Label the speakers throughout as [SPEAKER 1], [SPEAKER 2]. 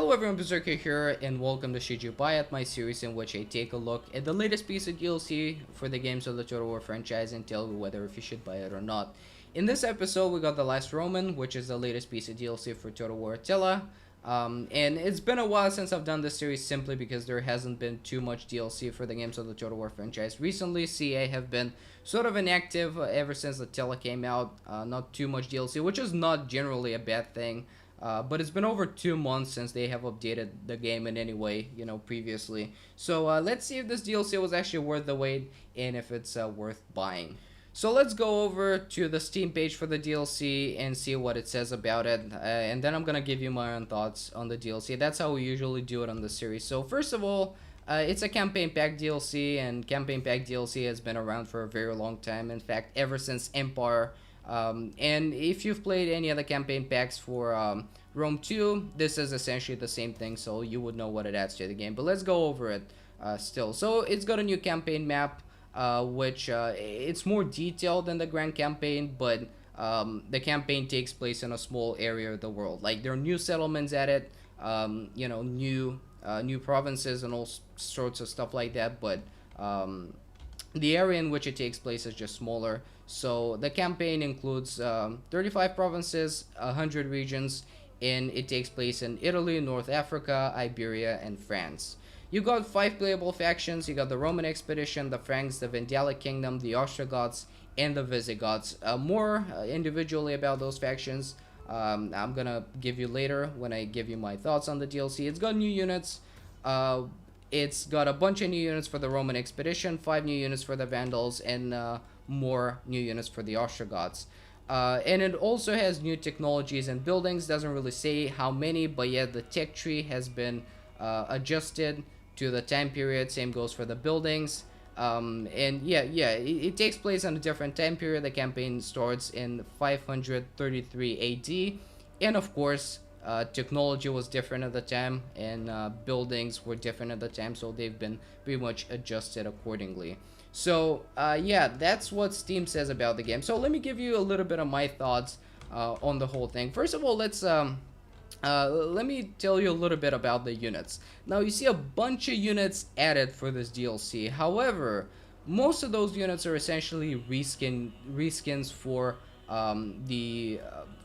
[SPEAKER 1] Hello everyone, Berserkhead here, and welcome to Shiju Buy At, my series in which I take a look at the latest piece of DLC for the games of the Total War franchise and tell you whether if you should buy it or not. In this episode, we got The Last Roman, which is the latest piece of DLC for Total War Attila. And it's been a while since I've done this series simply because there hasn't been too much DLC for the games of the Total War franchise. Recently, CA have been sort of inactive ever since Attila came out. Not too much DLC, which is not generally a bad thing. But it's been over 2 months since they have updated the game in any way, previously. So let's see if this DLC was actually worth the wait and if it's worth buying. So let's go over to the Steam page for the DLC and see what it says about it. And then I'm going to give you my own thoughts on the DLC. That's how we usually do it on the series. So first of all, it's a campaign pack DLC, and campaign pack DLC has been around for a very long time. In fact, ever since Empire. And if you've played any of the campaign packs for Rome 2, this is essentially the same thing, so you would know what it adds to the game. But let's go over it still. So it's got a new campaign map, which it's more detailed than the grand campaign, but the campaign takes place in a small area of the world. Like, there are new settlements at it, new provinces and all sorts of stuff like that, but the area in which it takes place is just smaller. So the campaign includes 35 provinces, 100 regions, and it takes place in Italy, North Africa, Iberia, and France. You got 5 playable factions. You got the Roman Expedition, the Franks, the Vandalic Kingdom, the Ostrogoths, and the Visigoths. More individually about those factions, I'm gonna give you later when I give you my thoughts on the DLC. It's got new units. It's got a bunch of new units for the Roman Expedition, 5 new units for the Vandals, and more new units for the Ostrogoths. And it also has new technologies and buildings. Doesn't really say how many, but yet the tech tree has been adjusted to the time period. Same goes for the buildings. And yeah, it takes place on a different time period. The campaign starts in 533 AD, and of course, technology was different at the time, and buildings were different at the time, so they've been pretty much adjusted accordingly. So yeah, that's what Steam says about the game. So let me give you a little bit of my thoughts on the whole thing. First of all, let me tell you a little bit about the units. Now, you see a bunch of units added for this DLC. However, most of those units are essentially reskins for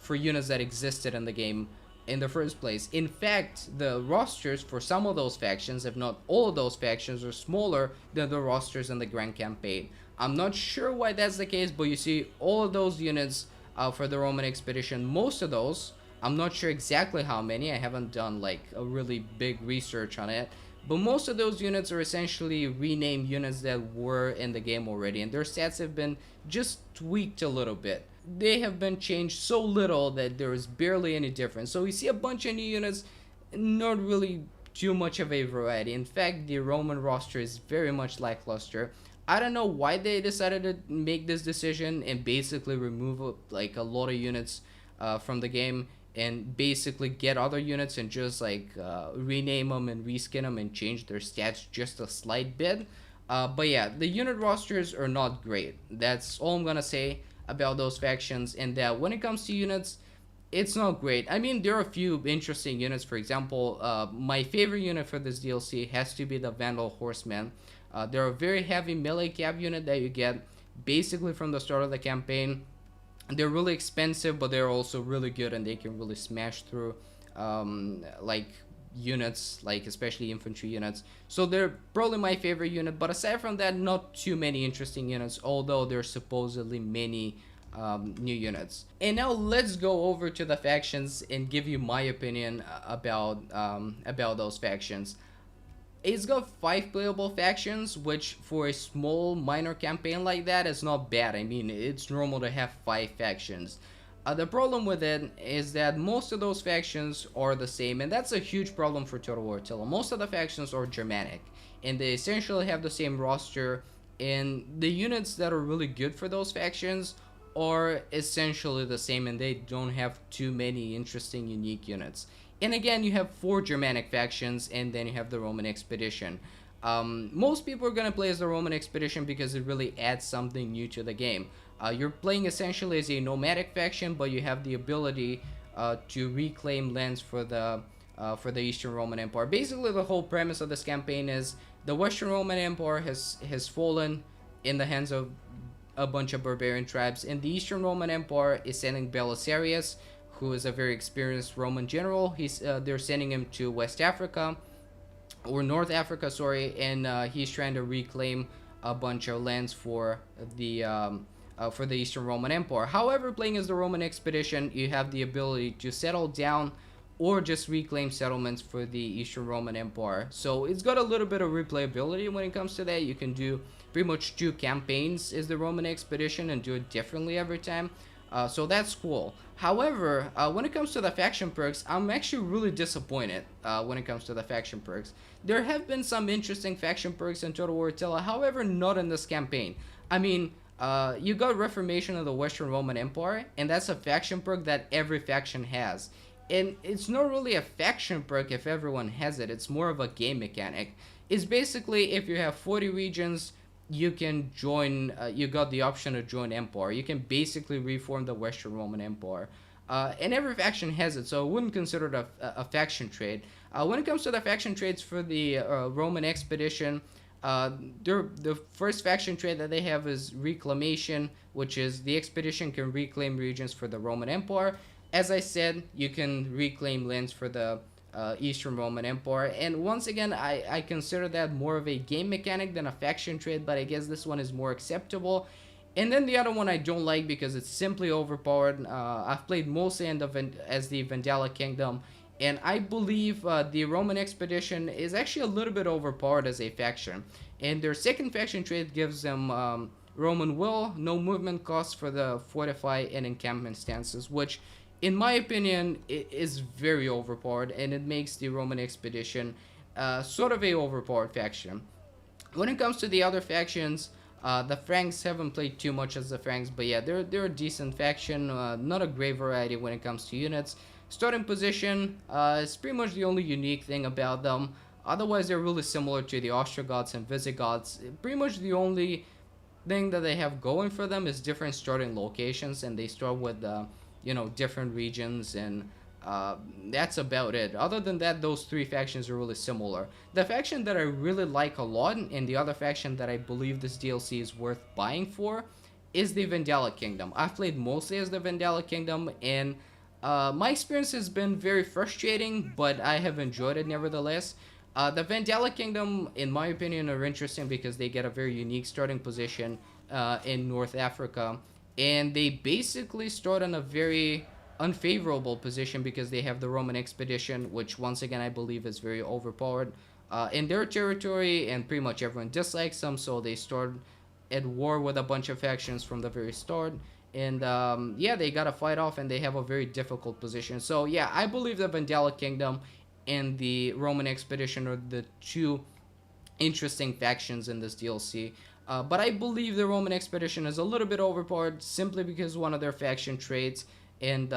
[SPEAKER 1] for units that existed in the game in the first place. In fact, the rosters for some of those factions, if not all of those factions, are smaller than the rosters in the grand campaign. I'm not sure why that's the case, but you see all of those units for the Roman Expedition, most of those, I'm not sure exactly how many, I haven't done like a really big research on it, but most of those units are essentially renamed units that were in the game already, and their stats have been just tweaked a little bit. They have been changed so little that there is barely any difference. So we see a bunch of new units, not really too much of a variety. In fact, the Roman roster is very much lackluster. I don't know why they decided to make this decision and basically remove like a lot of units from the game and basically get other units and just like rename them and reskin them and change their stats just a slight bit. But yeah, the unit rosters are not great. That's all I'm gonna say about those factions, and that when it comes to units, it's not great. I mean, there are a few interesting units. For example, my favorite unit for this DLC has to be the Vandal Horsemen. They're a very heavy melee cap unit that you get basically from the start of the campaign. They're really expensive, but they're also really good, and they can really smash through like units, like especially infantry units. So they're probably my favorite unit, but aside from that, not too many interesting units, although there's supposedly many new units. And now let's go over to the factions and give you my opinion about those factions. It's got 5 playable factions, which for a small minor campaign like that is not bad. I mean, it's normal to have 5 factions. The problem with it is that most of those factions are the same, and that's a huge problem for Total War Attila. Most of the factions are Germanic, and they essentially have the same roster, and the units that are really good for those factions are essentially the same, and they don't have too many interesting, unique units. And again, you have 4 Germanic factions, and then you have the Roman Expedition. Most people are going to play as the Roman Expedition because it really adds something new to the game. You're playing essentially as a nomadic faction, but you have the ability to reclaim lands for the for the Eastern Roman Empire. Basically, the whole premise of this campaign is the Western Roman Empire has fallen in the hands of a bunch of barbarian tribes, and the Eastern Roman Empire is sending Belisarius, who is a very experienced Roman general. They're sending him to West Africa, or North Africa, sorry, and he's trying to reclaim a bunch of lands for the Eastern Roman Empire. However, playing as the Roman expedition, you have the ability to settle down or just reclaim settlements for the Eastern Roman Empire. So it's got a little bit of replayability when it comes to that. You can do pretty much 2 campaigns as the Roman expedition and do it differently every time. So that's cool. However, when it comes to the faction perks, I'm actually really disappointed when it comes to the faction perks. There have been some interesting faction perks in Total War Attila, however, not in this campaign. I mean, you got Reformation of the Western Roman Empire, and that's a faction perk that every faction has. And it's not really a faction perk if everyone has it, it's more of a game mechanic. It's basically, if you have 40 regions, you can join, you got the option to join Empire. You can basically reform the Western Roman Empire. And every faction has it, so I wouldn't consider it a faction trade. When it comes to the faction trades for the Roman expedition, the first faction trade that they have is Reclamation, which is the expedition can reclaim regions for the Roman Empire. As I said, you can reclaim lands for the Eastern Roman Empire, and once again, I consider that more of a game mechanic than a faction trade, but I guess this one is more acceptable. And then the other one I don't like because it's simply overpowered. I've played mostly as the Vandalic Kingdom, and I believe the Roman expedition is actually a little bit overpowered as a faction. And their second faction trade gives them Roman Will, no movement costs for the fortify and encampment stances, which in my opinion is very overpowered, and it makes the Roman expedition sort of a overpowered faction. When it comes to the other factions, the Franks haven't played too much as the Franks, but yeah, they're a decent faction, not a great variety when it comes to units. Starting position is pretty much the only unique thing about them. Otherwise, they're really similar to the Ostrogoths and Visigoths. Pretty much the only thing that they have going for them is different starting locations, and they start with different regions, and that's about it. Other than that, those 3 factions are really similar. The faction that I really like a lot, and the other faction that I believe this DLC is worth buying for, is the Vandalic Kingdom. I've played mostly as the Vandalic Kingdom, and my experience has been very frustrating, but I have enjoyed it nevertheless. The Vandalic Kingdom, in my opinion, are interesting because they get a very unique starting position in North Africa, and they basically start in a very unfavorable position because they have the Roman expedition, which once again I believe is very overpowered in their territory, and pretty much everyone dislikes them, so they start at war with a bunch of factions from the very start, and yeah, they gotta fight off, and they have a very difficult position. So yeah, I believe the Vandalic Kingdom and the Roman expedition are the 2 interesting factions in this DLC. But I believe the Roman expedition is a little bit overpowered simply because one of their faction traits, and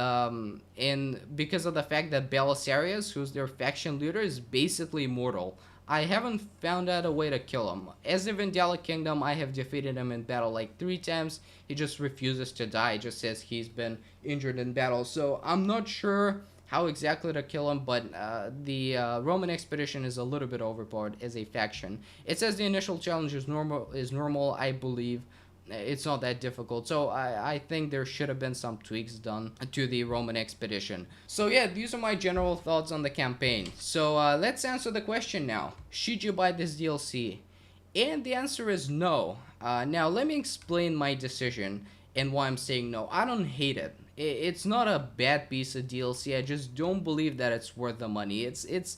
[SPEAKER 1] because of the fact that Belisarius, who's their faction leader, is basically immortal. I haven't found out a way to kill him. As the Vandalic Kingdom, I have defeated him in battle like 3 times. He just refuses to die, just says he's been injured in battle. So I'm not sure how exactly to kill him, but the Roman expedition is a little bit overpowered as a faction. It says the initial challenge is normal, I believe. It's not that difficult, so I think there should have been some tweaks done to the Roman expedition. So yeah, these are my general thoughts on the campaign. So let's answer the question now. Should you buy this DLC? And the answer is no. Now let me explain my decision and why I'm saying no. I don't hate it. It's not a bad piece of DLC. I just don't believe that it's worth the money. It's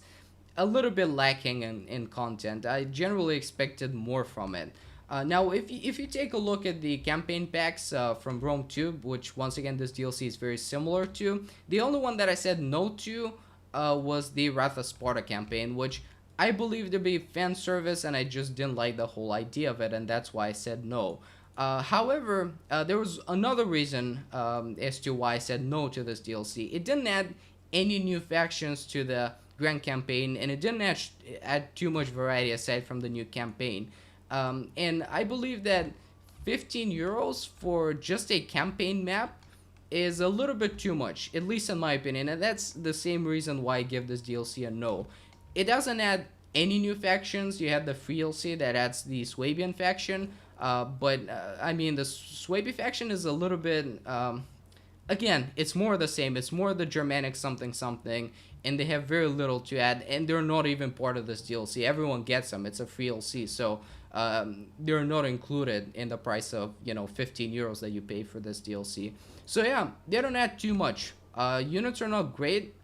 [SPEAKER 1] a little bit lacking in content. I generally expected more from it. Now, if you take a look at the campaign packs from Rome 2, which once again this DLC is very similar to, the only one that I said no to was the Wrath of Sparta campaign, which I believe to be fan service, and I just didn't like the whole idea of it, and that's why I said no. However, there was another reason as to why I said no to this DLC. It didn't add any new factions to the Grand Campaign, and it didn't add too much variety aside from the new campaign. And I believe that 15 euros for just a campaign map is a little bit too much, at least in my opinion, and that's the same reason why I give this DLC a no. It doesn't add any new factions. You have the free DLC that adds the Swabian faction, but I mean, the Swabi faction is a little bit, again, it's more the same. It's more the Germanic something something, and they have very little to add, and they're not even part of this DLC. Everyone gets them. It's a free DLC, so they're not included in the price of 15 euros that you pay for this DLC. So yeah, they don't add too much. Units are not great.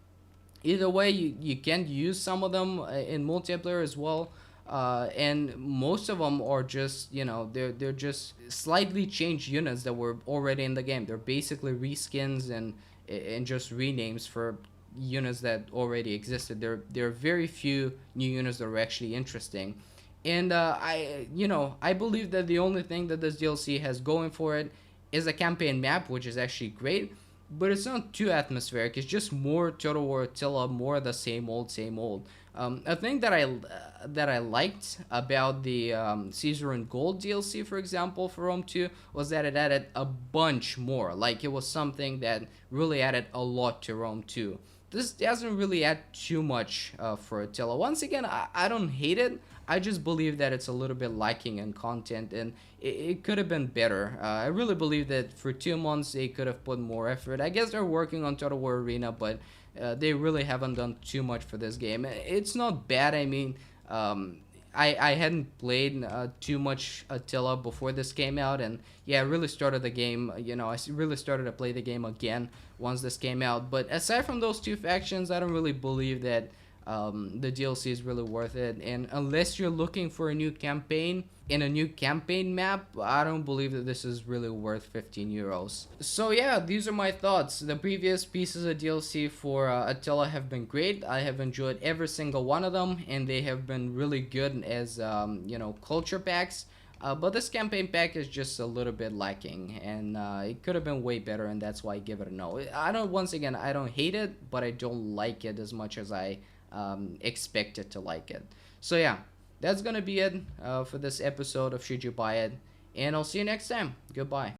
[SPEAKER 1] Either way, you can use some of them in multiplayer as well. And most of them are just, they're just slightly changed units that were already in the game. They're basically reskins and just renames for units that already existed. There are very few new units that are actually interesting. And I believe that the only thing that this DLC has going for it is a campaign map, which is actually great, but it's not too atmospheric. It's just more Total War Attila, more the same old, same old. A thing that I liked about the Caesar and Gold DLC, for example, for Rome 2, was that it added a bunch more. Like, it was something that really added a lot to Rome 2. This doesn't really add too much for Attila. Once again, I don't hate it. I just believe that it's a little bit lacking in content, and it could have been better. I really believe that for 2 months they could have put more effort. I guess they're working on Total War Arena, but they really haven't done too much for this game. It's not bad. I mean, I hadn't played too much Attila before this came out, and yeah, I really started the game, I really started to play the game again once this came out. But aside from those two factions, I don't really believe that the DLC is really worth it. And unless you're looking for a new campaign in a new campaign map, I don't believe that this is really worth 15 euros. So yeah, these are my thoughts. The previous pieces of DLC for Attila have been great. I have enjoyed every single one of them, and they have been really good as culture packs. But this campaign pack is just a little bit lacking, and it could have been way better, and that's why I give it a no. Once again, I don't hate it, but I don't like it as much as I expected to like it. So yeah, that's gonna be it for this episode of Should You Buy It, and I'll see you next time. Goodbye.